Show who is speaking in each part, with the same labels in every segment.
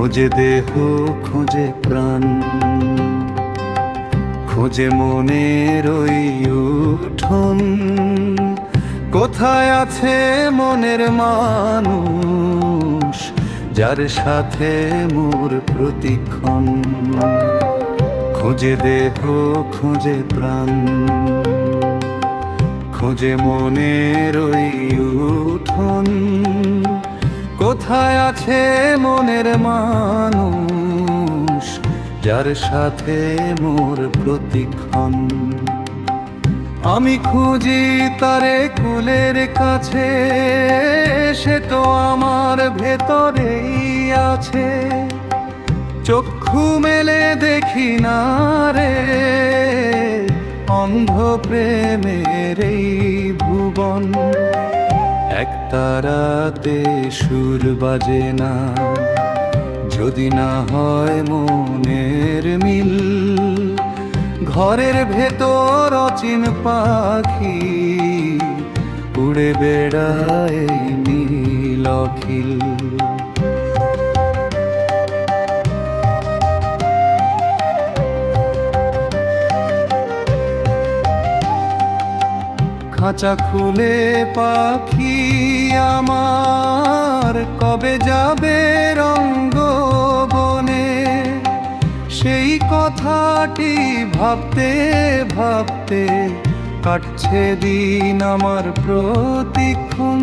Speaker 1: খোঁজে দেহ খোঁজে প্রাণ, খোঁজে মনের ওই উঠোন। কোথায় আছে মনের মানুষ, যার সাথে মোর প্রতিক্ষণ? খোঁজে দেহ খোঁজে প্রাণ, খোঁজে মনের ওই উঠোন। কোথায় আছে মনের মানুষ, যার সাথে মোর প্রতিক্ষণ? আমি খুঁজি তারে কুলের কাছে, সে তো আমার ভেতরেই আছে। চক্ষু মেলে দেখি না রে, অন্ধ প্রেমের এই ভুবন। এক তারাতে সুর বাজে না, যদি না হয় মনের মিল। ঘরের ভেতর অচিন পাখি উড়ে বেড়ায় নীল অখিল। খাঁচা খুলে পাখি আমার কবে যাবে রঙ্গবনে? সেই কথাটি ভাবতে ভাবতে কাটছে দিন আমার প্রতিক্ষণ।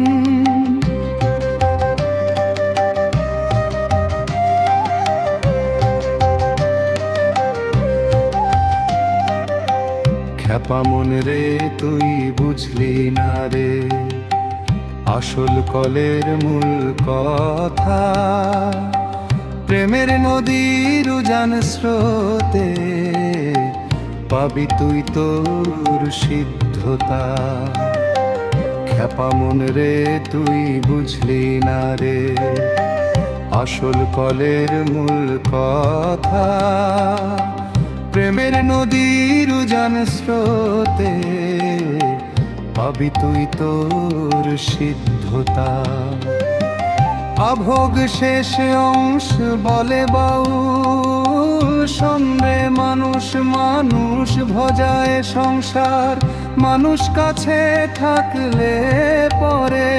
Speaker 1: খ্যাপা মন রে তুই বুঝলি না রে, আসল কলের মূল কথা। প্রেমের নদীর উজান স্রোতে পাবি তুই তোর সিদ্ধতা। খ্যাপা মন রে তুই বুঝলি না রে, আসল কলের মূল কথা। প্রেমের নদীর উজান স্রোতে পাবি তুই তোর সিদ্ধতা। আভোগ শেষ অংশ বলে বাউল, সঙ্গে মানুষ মানুষ ভজায় সংসার। মানুষ কাছে থাকলে পরে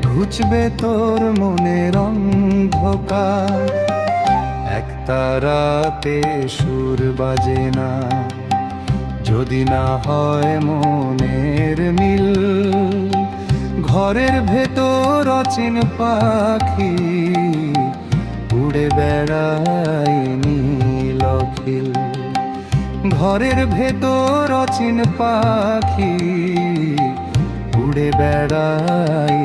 Speaker 1: ঘুচবে তোর মনের অন্ধকার। এক তারাতে সুর বাজে না, যদি না হয় মনের মিল। ঘরের ভেতর অচিন পাখি উড়ে বেড়ায় নীল অখিল। ঘরের ভেতর অচিন পাখি উড়ে বেড়ায়